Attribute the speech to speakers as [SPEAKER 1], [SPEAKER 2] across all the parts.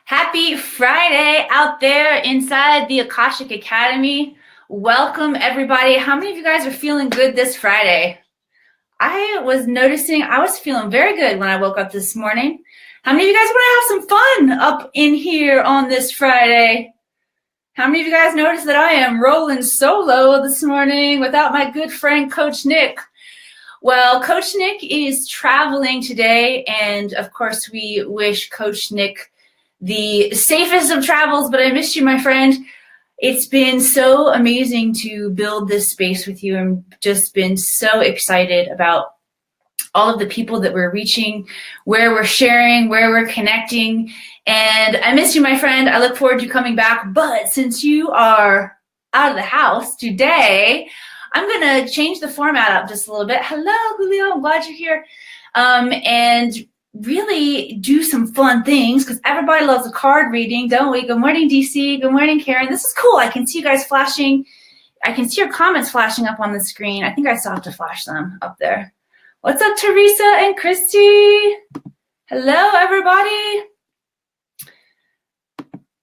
[SPEAKER 1] Happy Friday out there inside the Akashic Academy. Welcome, everybody. How many of you guys are feeling good this Friday? I was noticing I was feeling very good when I woke up this morning. How many of you guys want to have some fun up in here on this Friday? How many of you guys noticed that I am rolling solo this morning without my good friend, Coach Nick? Well, Coach Nick is traveling today, and of course, we wish Coach Nick the safest of travels, but I missed you, my friend. It's been so amazing to build this space with you. I've just been so excited about all of the people that we're reaching, where we're sharing, where we're connecting. And I miss you, my friend. I look forward to coming back. But since you are out of the house today, I'm going to change the format up just a little bit. Hello, Julio. I'm glad you're here. And really do some fun things because everybody loves a card reading, don't we? Good morning, DC. Good morning, Karen. This is cool. I can see you guys flashing. I can see your comments flashing up on the screen. I think I still have to flash them up there. What's up, Teresa and Christy? Hello, everybody.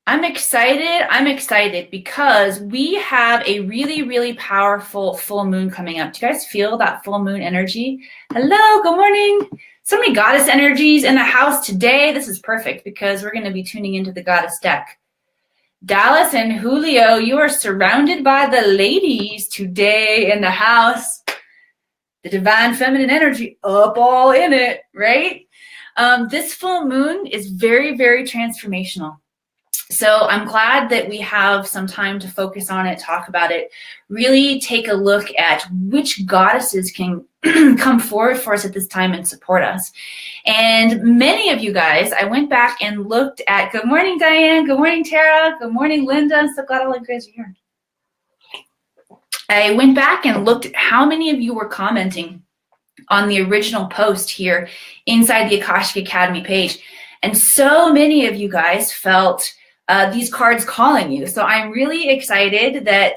[SPEAKER 1] I'm excited because we have a really, really powerful full moon coming up. Do you guys feel that full moon energy? Hello, good morning. So many goddess energies in the house today. This is perfect because we're going to be tuning into the goddess deck. Dallas and Julio, you are surrounded by the ladies today in the house. The divine feminine energy up all in it, right? This full moon is very, very transformational. So I'm glad that we have some time to focus on it, talk about it, really take a look at which goddesses can come forward for us at this time and support us. And many of you guys, I went back and looked at, good morning, Diane, good morning, Tara, good morning, Linda. I'm so glad all you guys are here. I went back and looked at how many of you were commenting on the original post here inside the Akashic Academy page. And so many of you guys felt these cards calling you. So I'm really excited that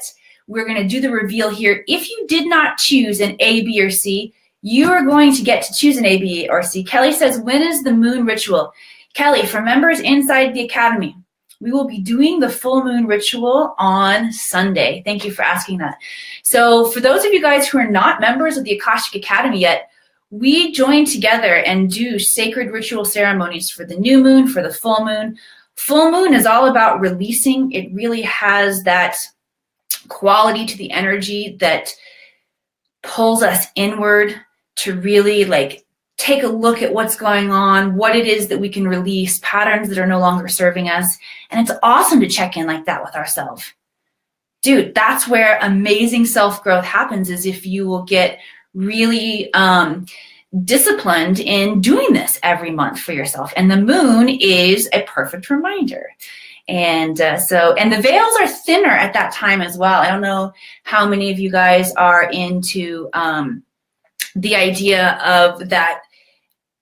[SPEAKER 1] we're going to do the reveal here. If you did not choose an A, B, or C, you are going to get to choose an A, B, or C. Kelly says, when is the moon ritual? Kelly, for members inside the Academy, we will be doing the full moon ritual on Sunday. Thank you for asking that. So for those of you guys who are not members of the Akashic Academy yet, we join together and do sacred ritual ceremonies for the new moon, for the full moon. Full moon is all about releasing. It really has that quality to the energy that pulls us inward to really take a look at what's going on, what it is that we can release, patterns that are no longer serving us. And it's awesome to check in like that with ourselves. Dude, that's where amazing self-growth happens, is if you will get really disciplined in doing this every month for yourself. And the moon is a perfect reminder. And and the veils are thinner at that time as well. I don't know how many of you guys are into the idea of that,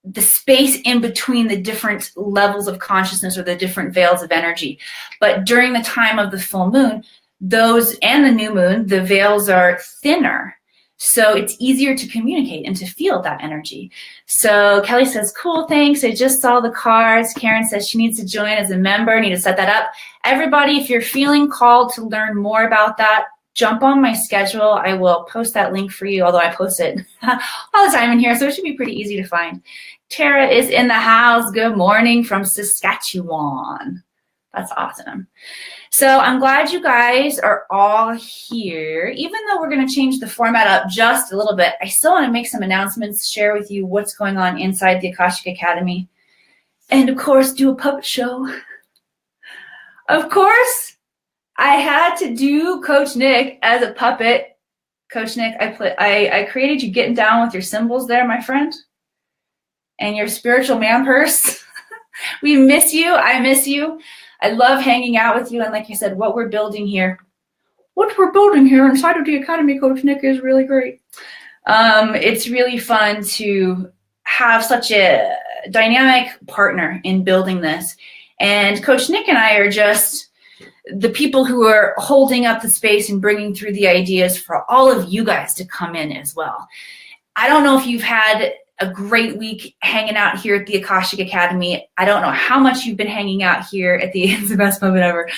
[SPEAKER 1] the space in between the different levels of consciousness or the different veils of energy. But during the time of the full moon, those and the new moon, the veils are thinner. So it's easier to communicate and to feel that energy. So Kelly says, cool, thanks. I just saw the cards. Karen says she needs to join as a member. Need to set that up. Everybody, if you're feeling called to learn more about that, jump on my schedule. I will post that link for you, although I post it all the time in here, so it should be pretty easy to find. Tara is in the house. Good morning from Saskatchewan. That's awesome. So I'm glad you guys are all here. Even though we're going to change the format up just a little bit, I still want to make some announcements, share with you what's going on inside the Akashic Academy, and of course, do a puppet show. Of course, I had to do Coach Nick as a puppet. Coach Nick, I created you getting down with your symbols there, my friend, and your spiritual man purse. We miss you. I miss you. I love hanging out with you. And like I said, what we're building here inside of the Academy, Coach Nick, is really great. It's really fun to have such a dynamic partner in building this. And Coach Nick and I are just the people who are holding up the space and bringing through the ideas for all of you guys to come in as well. I don't know if you've had a great week hanging out here at the Akashic Academy. I don't know how much you've been hanging out here at the It's the Best Moment Ever.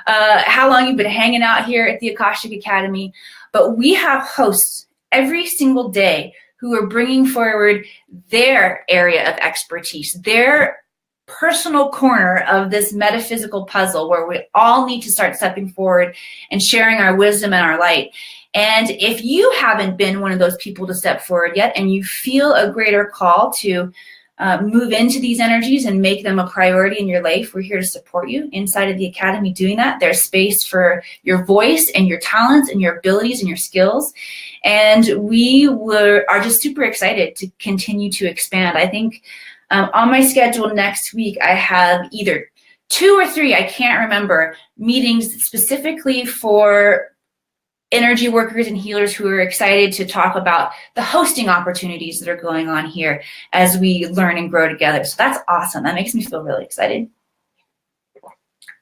[SPEAKER 1] How long you've been hanging out here at the Akashic Academy. But we have hosts every single day who are bringing forward their area of expertise, their personal corner of this metaphysical puzzle where we all need to start stepping forward and sharing our wisdom and our light. And if you haven't been one of those people to step forward yet and you feel a greater call to move into these energies and make them a priority in your life, we're here to support you inside of the Academy doing that. There's space for your voice and your talents and your abilities and your skills. And we are just super excited to continue to expand. I think on my schedule next week, I have either 2 or 3, I can't remember, meetings specifically for energy workers and healers who are excited to talk about the hosting opportunities that are going on here as we learn and grow together. So that's awesome. That makes me feel really excited.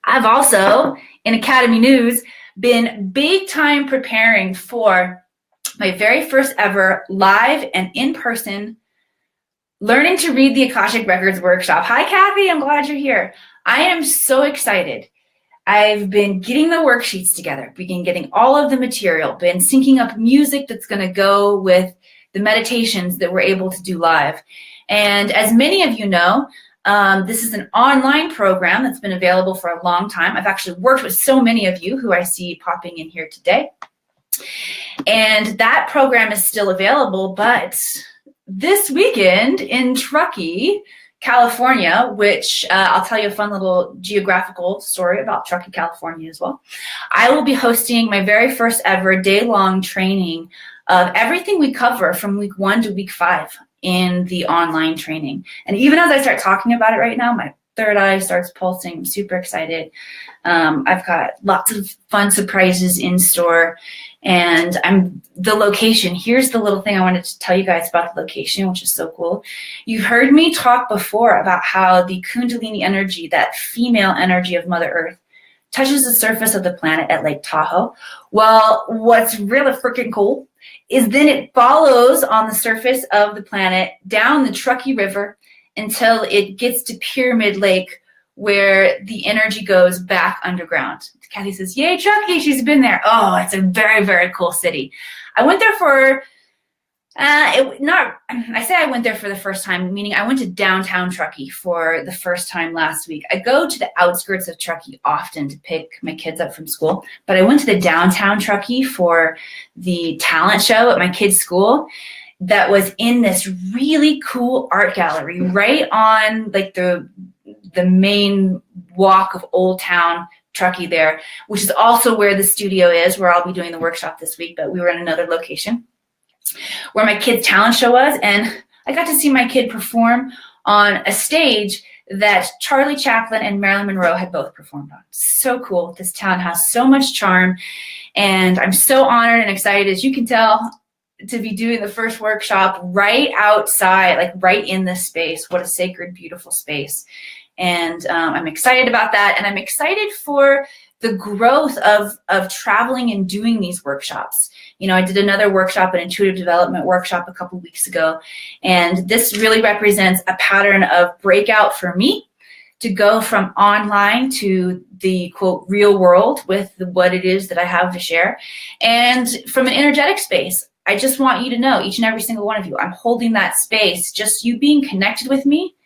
[SPEAKER 1] I've also, in Academy news, been big time preparing for my very first ever live and in-person Learning to Read the Akashic Records workshop. Hi, Kathy. I'm glad you're here. I am so excited. I've been getting the worksheets together, been getting all of the material, been syncing up music that's going to go with the meditations that we're able to do live. And as many of you know, this is an online program that's been available for a long time. I've actually worked with so many of you who I see popping in here today. And that program is still available, but this weekend in Truckee, California, which I'll tell you a fun little geographical story about Truckee, California as well. I will be hosting my very first ever day-long training of everything we cover from week 1 to week 5 in the online training. And even as I start talking about it right now, my third eye starts pulsing. I'm super excited. I've got lots of fun surprises in store. And the location. Here's the little thing I wanted to tell you guys about the location, which is so cool. You've heard me talk before about how the Kundalini energy, that female energy of Mother Earth, touches the surface of the planet at Lake Tahoe. Well, what's really freaking cool is then it follows on the surface of the planet down the Truckee River until it gets to Pyramid Lake, where the energy goes back underground. Kathy says, yay, Truckee, she's been there. Oh, it's a very, very cool city. I went there for, I say I went there for the first time, meaning I went to downtown Truckee for the first time last week. I go to the outskirts of Truckee often to pick my kids up from school, but I went to the downtown Truckee for the talent show at my kids' school that was in this really cool art gallery right on like the main walk of Old Town Truckee there, which is also where the studio is, where I'll be doing the workshop this week, but we were in another location where my kids' talent show was, and I got to see my kid perform on a stage that Charlie Chaplin and Marilyn Monroe had both performed on. So cool. This town has so much charm, and I'm so honored and excited, as you can tell, to be doing the first workshop right outside, like right in this space. What a sacred, beautiful space. And I'm excited about that. And I'm excited for the growth of traveling and doing these workshops. You know, I did another workshop, an intuitive development workshop a couple weeks ago. And this really represents a pattern of breakout for me to go from online to the quote real world with what it is that I have to share. And from an energetic space, I just want you to know, each and every single one of you, I'm holding that space, just you being connected with me.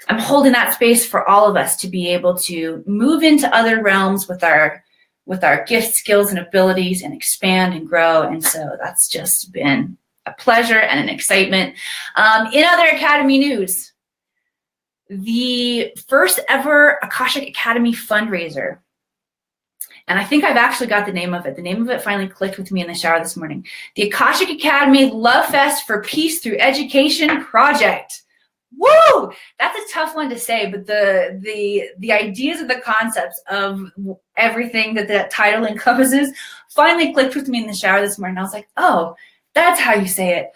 [SPEAKER 1] I'm holding that space for all of us to be able to move into other realms with our gifts, skills, and abilities and expand and grow. And so that's just been a pleasure and an excitement. In other Academy news, the first ever Akashic Academy fundraiser, and I think I've actually got the name of it. The name of it finally clicked with me in the shower this morning. The Akashic Academy Love Fest for Peace Through Education Project. Woo! That's a tough one to say, but the ideas and the concepts of everything that title encompasses finally clicked with me in the shower this morning. I was like, oh, that's how you say it.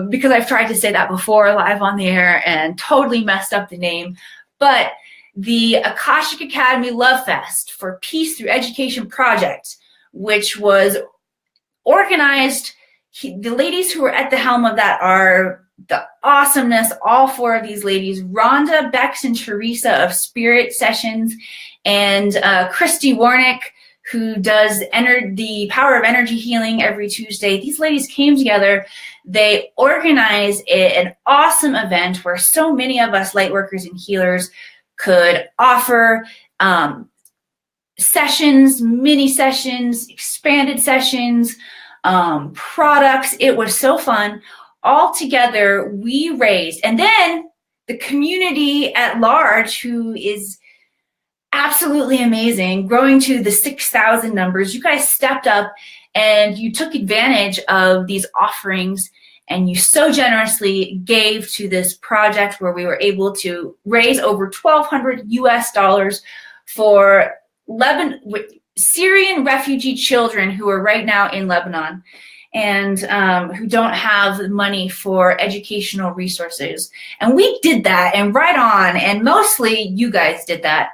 [SPEAKER 1] Because I've tried to say that before live on the air and totally messed up the name. But the Akashic Academy Love Fest for Peace Through Education Project, which was organized, the ladies who are at the helm of that are the awesomeness, all four of these ladies, Rhonda, Bex, and Teresa of Spirit Sessions, and Christy Warnick, who does the Power of Energy Healing every Tuesday. These ladies came together. They organized an awesome event where so many of us light workers and healers could offer sessions, mini sessions, expanded sessions, products. It was so fun. All together, we raised, and then the community at large, who is absolutely amazing, growing to the 6,000 numbers. You guys stepped up and you took advantage of these offerings, and you so generously gave to this project where we were able to raise over $1,200 US for Syrian refugee children who are right now in Lebanon and who don't have money for educational resources. And we did that, and right on, and mostly you guys did that.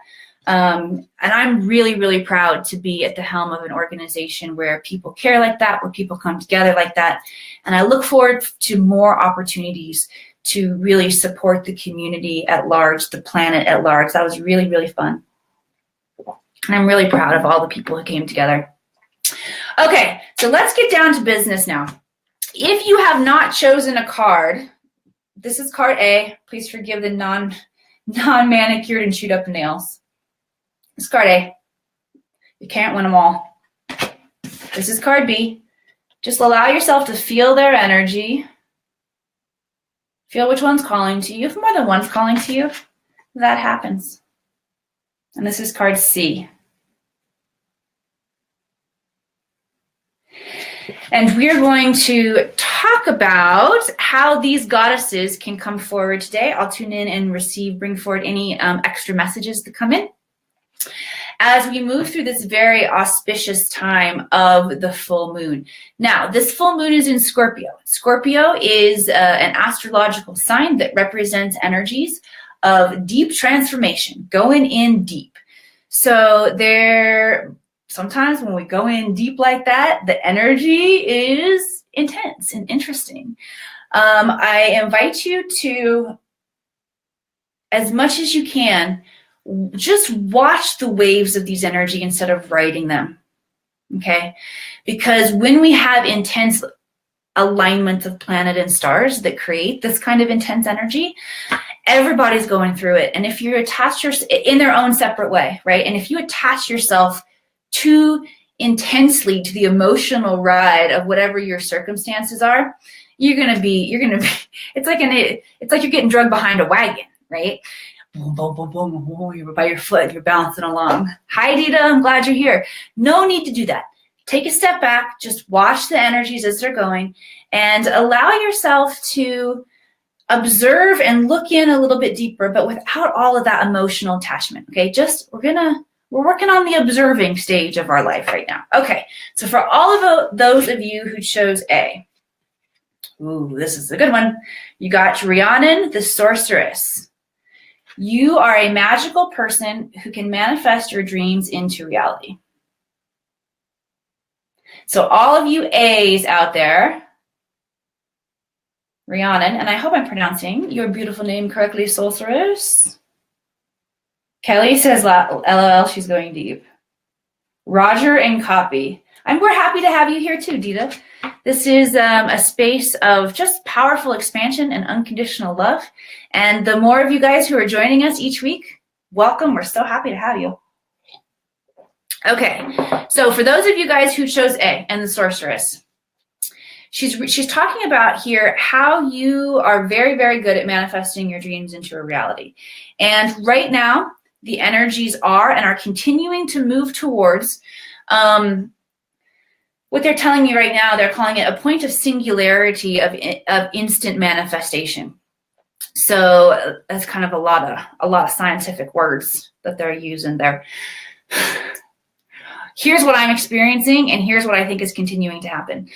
[SPEAKER 1] And I'm really, really proud to be at the helm of an organization where people care like that, where people come together like that. And I look forward to more opportunities to really support the community at large, the planet at large. That was really, really fun. And I'm really proud of all the people who came together. Okay, so let's get down to business now. If you have not chosen a card, this is card A. Please forgive the non-manicured and chewed up nails. This is card A. You can't win them all. This is card B. Just allow yourself to feel their energy. Feel which one's calling to you. If more than one's calling to you, that happens. And this is card C. And we're going to talk about how these goddesses can come forward today. I'll tune in and bring forward any extra messages that come in as we move through this very auspicious time of the full moon. Now, this full moon is in Scorpio. Scorpio is an astrological sign that represents energies of deep transformation, going in deep. So sometimes when we go in deep like that, the energy is intense and interesting. I invite you to, as much as you can, just watch the waves of these energy instead of writing them, okay? Because when we have intense alignment of planet and stars that create this kind of intense energy, everybody's going through it. And if you attach yourself in their own separate way, right? And if you attach yourself too intensely to the emotional ride of whatever your circumstances are, you're gonna be, it's like you're getting drugged behind a wagon, right? Boom, boom, boom, boom, boom, you're by your foot, you're bouncing along. Hi, Dita, I'm glad you're here. No need to do that. Take a step back, just watch the energies as they're going, and allow yourself to observe and look in a little bit deeper, but without all of that emotional attachment, okay? We're working on the observing stage of our life right now. Okay, so for all of those of you who chose A, ooh, this is a good one. You got Rhiannon, the sorceress. You are a magical person who can manifest your dreams into reality. So all of you A's out there, Rhiannon, and I hope I'm pronouncing your beautiful name correctly, sorceress. Kelly says, LOL, she's going deep. Roger and Copy. We're happy to have you here too, Dita. This is a space of just powerful expansion and unconditional love. And the more of you guys who are joining us each week, welcome. We're so happy to have you. Okay, so for those of you guys who chose A and the sorceress, she's talking about here how you are very, very good at manifesting your dreams into a reality. And right now, the energies are continuing to move towards what they're telling me right now. They're calling it a point of singularity of instant manifestation. So that's kind of a lot of scientific words that they're using there. Here's what I'm experiencing, and here's what I think is continuing to happen.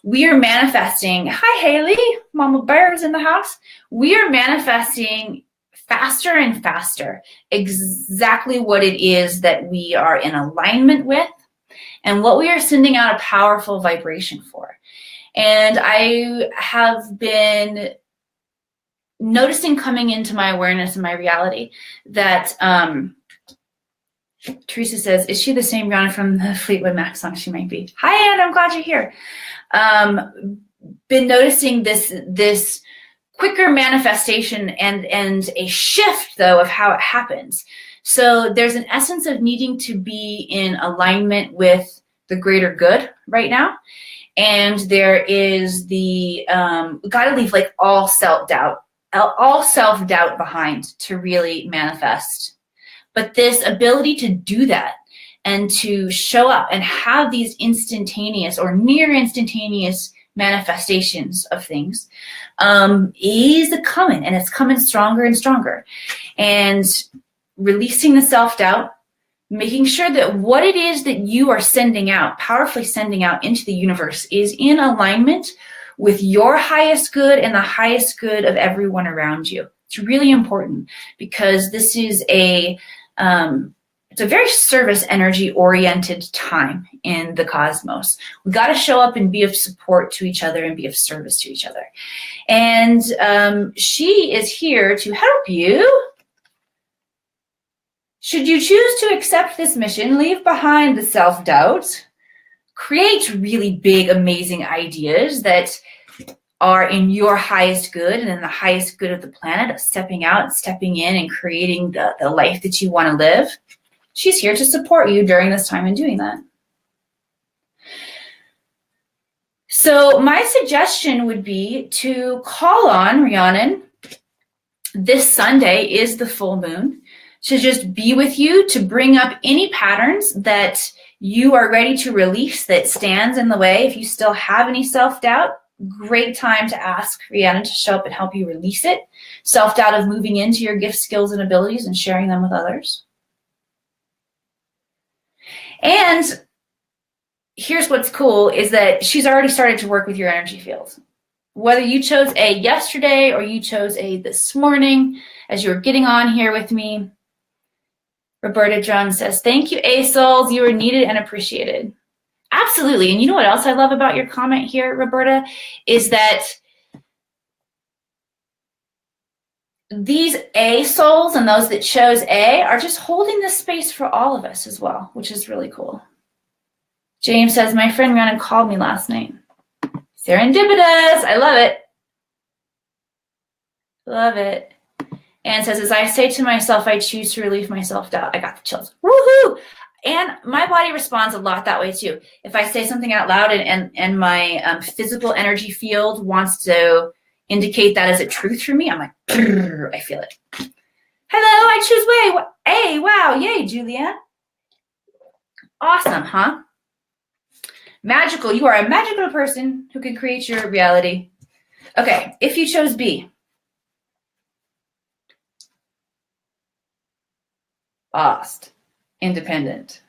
[SPEAKER 1] We are manifesting. Hi, Haley. Mama Bear's in the house. We are manifesting faster and faster exactly what it is that we are in alignment with and what we are sending out a powerful vibration for. And I have been noticing coming into my awareness and my reality that Teresa says, is she the same Rihanna from the Fleetwood Mac song? She might be. Hi, Anne, I'm glad you're here. Been noticing this quicker manifestation and a shift, though, of how it happens. So there's an essence of needing to be in alignment with the greater good right now. And there is the, got to leave like all self-doubt behind to really manifest. But this ability to do that and to show up and have these instantaneous or near instantaneous manifestations of things is coming, and it's coming stronger and stronger. And releasing the self-doubt, making sure that what it is that you are sending out, powerfully sending out into the universe, is in alignment with your highest good and the highest good of everyone around you. It's really important because this is it's a very service energy oriented time in the cosmos. We got to show up and be of support to each other and be of service to each other. And she is here to help you. Should you choose to accept this mission, leave behind the self-doubt, create really big, amazing ideas that are in your highest good and in the highest good of the planet, of stepping out, stepping in, and creating the life that you want to live. She's here to support you during this time in doing that. So my suggestion would be to call on Rhiannon. This Sunday is the full moon. To just be with you, to bring up any patterns that you are ready to release that stands in the way. If you still have any self-doubt, great time to ask Rhiannon to show up and help you release it. Self-doubt of moving into your gifts, skills, and abilities and sharing them with others. And here's what's cool is that she's already started to work with your energy field. Whether you chose A yesterday or you chose A this morning as you were getting on here with me, Roberta Jones says, thank you, A-Souls. You are needed and appreciated. Absolutely. And you know what else I love about your comment here, Roberta, is that these A-Souls and those that chose A are just holding this space for all of us as well, which is really cool. James says, my friend Rhiannon called me last night. Serendipitous. I love it. Love it. And says, as I say to myself, I choose to relieve my self-doubt. I got the chills. Woohoo! And my body responds a lot that way too. If I say something out loud and my physical energy field wants to indicate that as a truth for me, I'm like, I feel it. Hello, I choose way. Hey, wow, yay, Julianne. Awesome, huh? Magical. You are a magical person who can create your reality. Okay, if you chose B. Lost. Independent.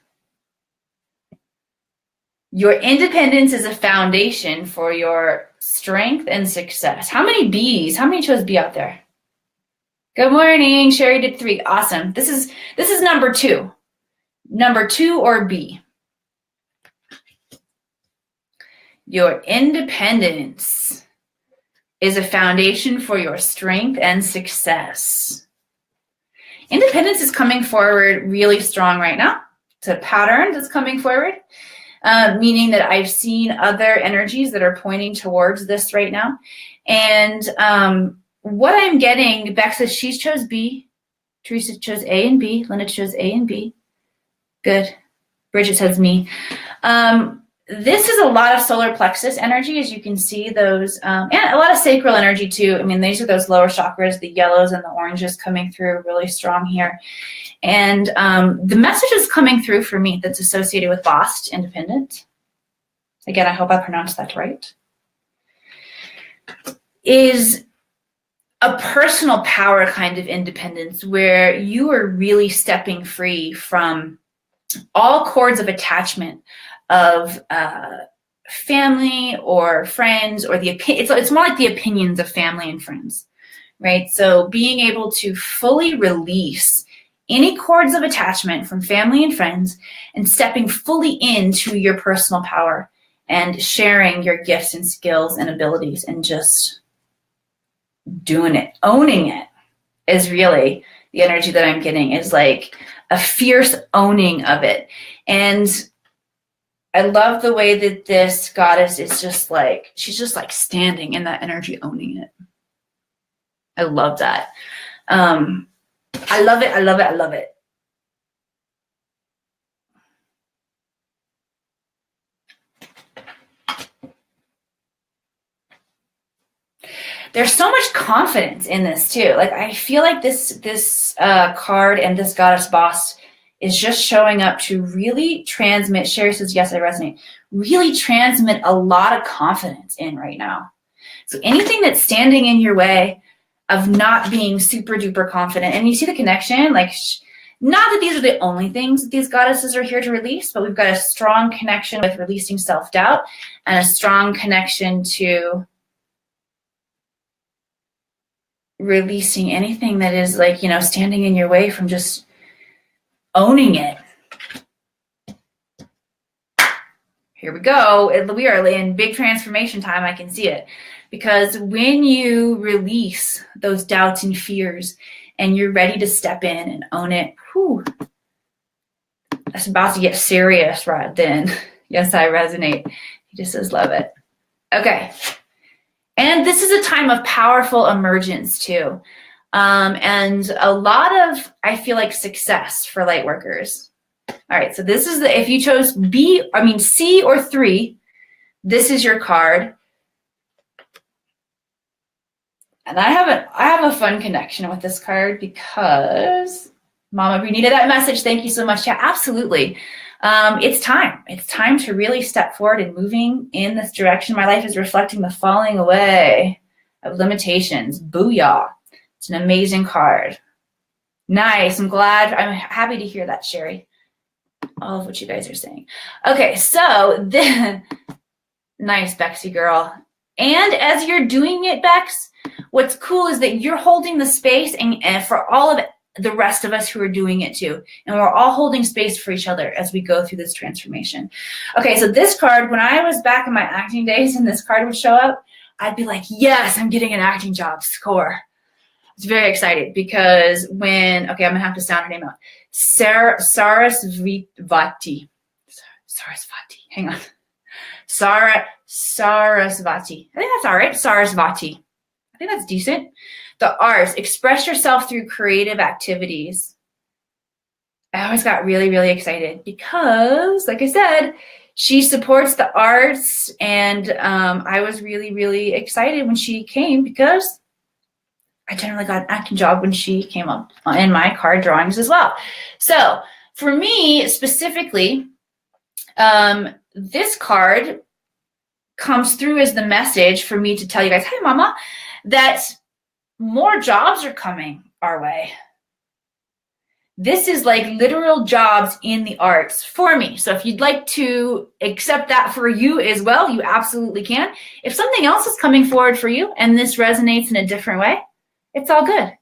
[SPEAKER 1] Your independence is a foundation for your strength and success. How many B's? How many chose B out there? Good morning. Sherry did 3. Awesome. This is number 2. Number 2 or B. Your independence is a foundation for your strength and success. Independence is coming forward really strong right now. It's a pattern that's coming forward, meaning that I've seen other energies that are pointing towards this right now. And what I'm getting, Beck says she chose B. Teresa chose A and B. Linda chose A and B. Good. Bridget says me. This is a lot of solar plexus energy, as you can see those, and a lot of sacral energy too. I mean, these are those lower chakras, the yellows and the oranges coming through really strong here. And the message is coming through for me that's associated with Lost, independent. Again, I hope I pronounced that right. Is a personal power kind of independence where you are really stepping free from all cords of attachment of family or friends, or it's more like the opinions of family and friends, right? So being able to fully release any cords of attachment from family and friends and stepping fully into your personal power and sharing your gifts and skills and abilities and just doing it, owning it is really the energy that I'm getting, is like a fierce owning of it. And I love the way that this goddess is just like, she's just like standing in that energy, owning it. I love that. I love it. I love it. I love it. There's so much confidence in this too. Like, I feel like this card and this goddess boss is just showing up to really transmit. Sherry says, yes, I resonate. Really transmit a lot of confidence in right now. So anything that's standing in your way of not being super duper confident, and you see the connection, like, not that these are the only things that these goddesses are here to release, but we've got a strong connection with releasing self-doubt and a strong connection to releasing anything that is like, you know, standing in your way from just owning it. Here we go. We are in big transformation time. I can see it. Because when you release those doubts and fears and you're ready to step in and own it, whew, that's about to get serious right then. Yes, I resonate. He just says, love it. Okay. And this is a time of powerful emergence too. And a lot of, I feel like, success for light workers. All right, so this is if you chose C or 3, this is your card. And I have a fun connection with this card because, Mama, we needed that message. Thank you so much. Yeah, absolutely. It's time. It's time to really step forward and moving in this direction. My life is reflecting the falling away of limitations. Booyah. It's an amazing card. Nice. I'm happy to hear that, Sherry. All of what you guys are saying. Okay, so nice, Bexy girl. And as you're doing it, Bex, what's cool is that you're holding the space and for all of the rest of us who are doing it too. And we're all holding space for each other as we go through this transformation. Okay, so this card, when I was back in my acting days and this card would show up, I'd be like, yes, I'm getting an acting job, score. I was very excited because I'm going to have to sound her name out. Sarasvati. Hang on. Sarasvati. I think that's all right. Sarasvati. I think that's decent. The arts. Express yourself through creative activities. I always got really, really excited because, like I said, she supports the arts. And I was really, really excited when she came because I generally got an acting job when she came up in my card drawings as well. So for me specifically, this card comes through as the message for me to tell you guys, hey, Mama, that more jobs are coming our way. This is like literal jobs in the arts for me. So if you'd like to accept that for you as well, you absolutely can. If something else is coming forward for you and this resonates in a different way, it's all good.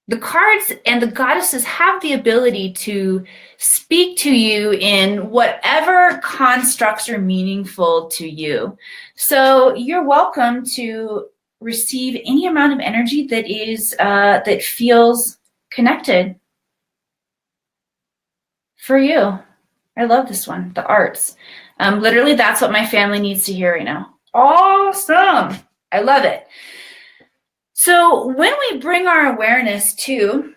[SPEAKER 1] The cards and the goddesses have the ability to speak to you in whatever constructs are meaningful to you. So you're welcome to receive any amount of energy that is that feels connected for you. I love this one, the arts. Literally, that's what my family needs to hear right now. Awesome. I love it. So when we bring our awareness to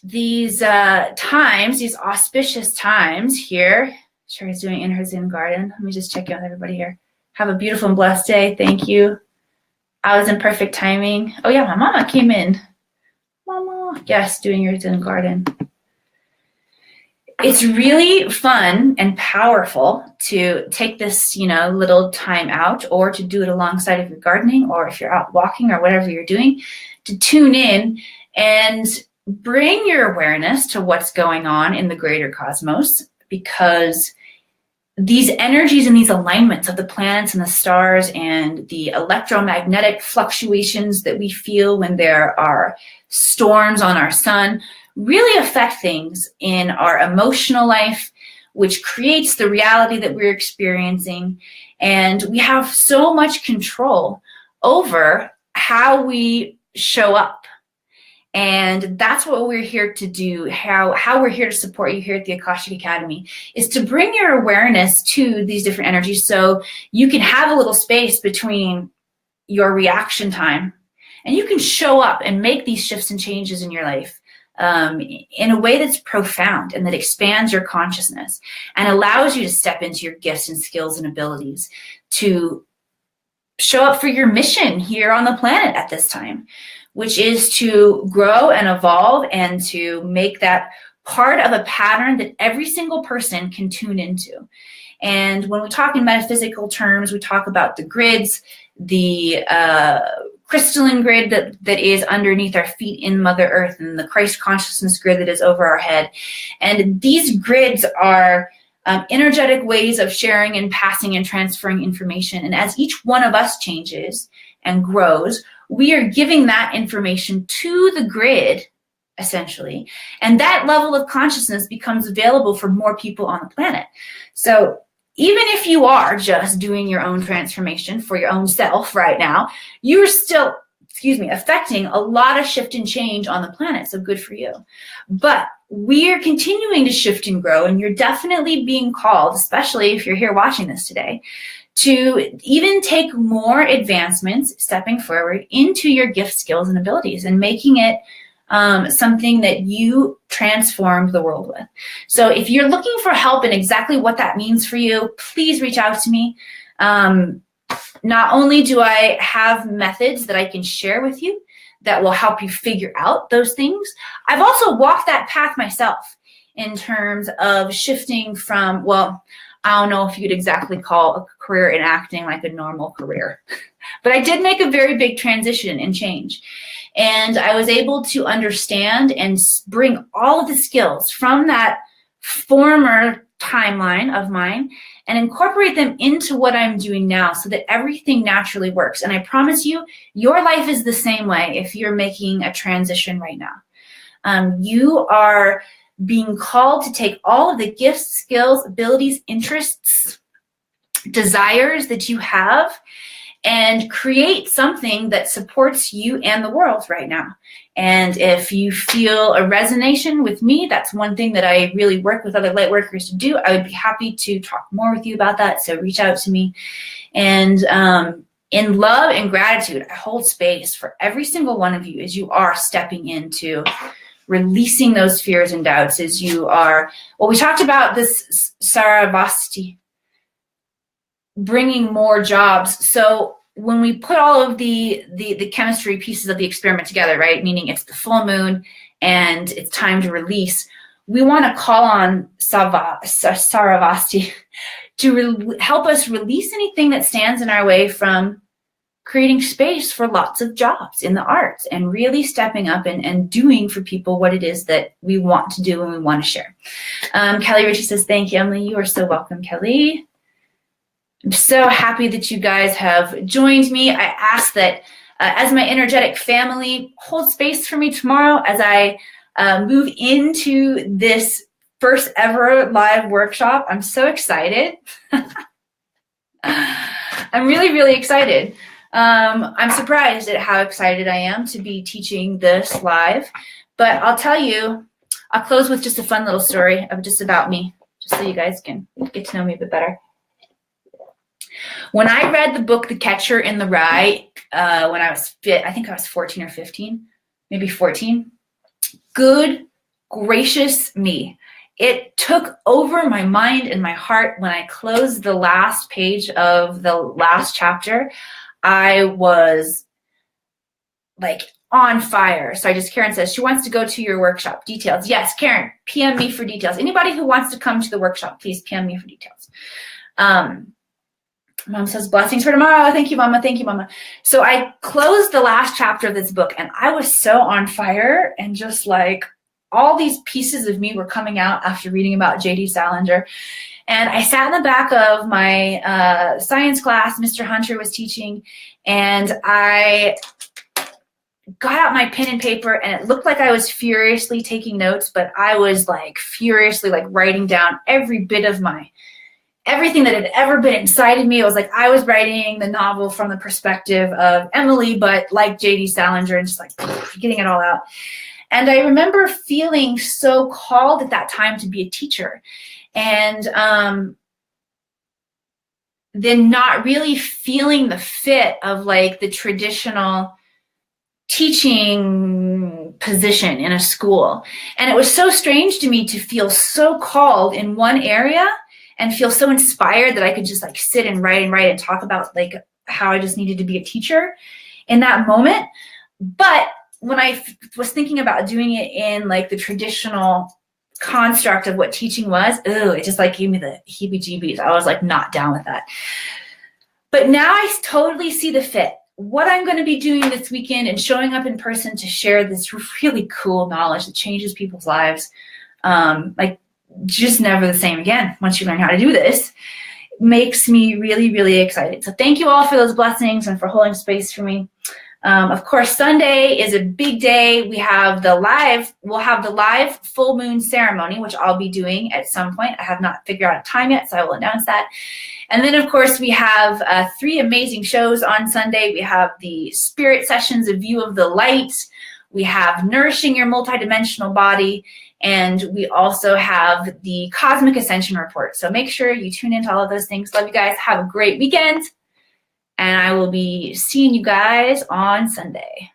[SPEAKER 1] these times, these auspicious times here, Sherry's doing in her Zen garden. Let me just check in with everybody here. Have a beautiful and blessed day. Thank you. I was in perfect timing. Oh yeah, my mama came in. Mama, yes, doing your Zen garden. It's really fun and powerful to take this, little time out, or to do it alongside of your gardening, or if you're out walking or whatever you're doing, to tune in and bring your awareness to what's going on in the greater cosmos, because these energies and these alignments of the planets and the stars and the electromagnetic fluctuations that we feel when there are storms on our sun really affect things in our emotional life, which creates the reality that we're experiencing. And we have so much control over how we show up. And that's what we're here to do, how we're here to support you here at the Akashic Academy, is to bring your awareness to these different energies so you can have a little space between your reaction time and you can show up and make these shifts and changes in your life in a way that's profound and that expands your consciousness and allows you to step into your gifts and skills and abilities to show up for your mission here on the planet at this time, which is to grow and evolve and to make that part of a pattern that every single person can tune into. And when we talk in metaphysical terms, we talk about the grids, the crystalline grid that is underneath our feet in Mother Earth, and the Christ consciousness grid that is over our head. And these grids are energetic ways of sharing and passing and transferring information. And as each one of us changes and grows, we are giving that information to the grid, essentially. And that level of consciousness becomes available for more people on the planet. So even if you are just doing your own transformation for your own self right now, you're still, affecting a lot of shift and change on the planet. So good for you. But we're continuing to shift and grow, and you're definitely being called, especially if you're here watching this today, to even take more advancements, stepping forward into your gift, skills, and abilities, and making it something that you transform the world with. So if you're looking for help in exactly what that means for you, please reach out to me. Not only do I have methods that I can share with you that will help you figure out those things, I've also walked that path myself in terms of shifting from, well, I don't know if you'd exactly call a career in acting like a normal career, but I did make a very big transition and change. And I was able to understand and bring all of the skills from that former timeline of mine and incorporate them into what I'm doing now so that everything naturally works. And I promise you, your life is the same way if you're making a transition right now. You are being called to take all of the gifts, skills, abilities, interests, desires that you have and create something that supports you and the world right now. And if you feel a resonation with me, that's one thing that I really work with other light workers to do. I would be happy to talk more with you about that. So reach out to me. And in love and gratitude, I hold space for every single one of you as you are stepping into releasing those fears and doubts, as you are, well, we talked about this Saravasti, bringing more jobs. So when we put all of the chemistry pieces of the experiment together, right, meaning it's the full moon and it's time to release, we want to call on Saravasti to help us release anything that stands in our way from creating space for lots of jobs in the arts and really stepping up and doing for people what it is that we want to do and we want to share. Kelly Ritchie says, thank you, Emily. You are so welcome, Kelly. I'm so happy that you guys have joined me. I ask that as my energetic family, hold space for me tomorrow as I move into this first ever live workshop. I'm so excited. I'm really, really excited. I'm surprised at how excited I am to be teaching this live, but I'll tell you, I'll close with just a fun little story of just about me, just so you guys can get to know me a bit better. When I read the book, The Catcher in the Rye, when I was I think I was 14 or 15, maybe 14, good gracious me. It took over my mind and my heart. When I closed the last page of the last chapter, I was like on fire. So Karen says she wants to go to your workshop. Details. Yes, Karen, PM me for details. Anybody who wants to come to the workshop, please PM me for details. Mom says, blessings for tomorrow. Thank you, Mama. Thank you, Mama. So I closed the last chapter of this book and I was so on fire and just like all these pieces of me were coming out after reading about J.D. Salinger. And I sat in the back of my science class. Mr. Hunter was teaching, and I got out my pen and paper, and it looked like I was furiously taking notes, but I was like furiously like writing down every bit of my everything that had ever been inside of me. It was like I was writing the novel from the perspective of Emily, but like J.D. Salinger, and just like getting it all out. And I remember feeling so called at that time to be a teacher, and then not really feeling the fit of like the traditional teaching position in a school. And it was so strange to me to feel so called in one area and feel so inspired that I could just like sit and write and talk about like how I just needed to be a teacher in that moment. But when I was thinking about doing it in like the traditional construct of what teaching was, it just like gave me the heebie-jeebies. I was like not down with that. But now I totally see the fit. What I'm going to be doing this weekend and showing up in person to share this really cool knowledge that changes people's lives, like just never the same again once you learn how to do this, makes me really, really excited. So thank you all for those blessings and for holding space for me. Of course, Sunday is a big day. We'll have the live full moon ceremony, which I'll be doing at some point. I have not figured out a time yet, so I will announce that. And then, of course, we have 3 amazing shows on Sunday. We have the spirit sessions, A View of the Light. We have Nourishing Your Multidimensional Body. And we also have the Cosmic Ascension Report. So make sure you tune into all of those things. Love you guys. Have a great weekend. And I will be seeing you guys on Sunday.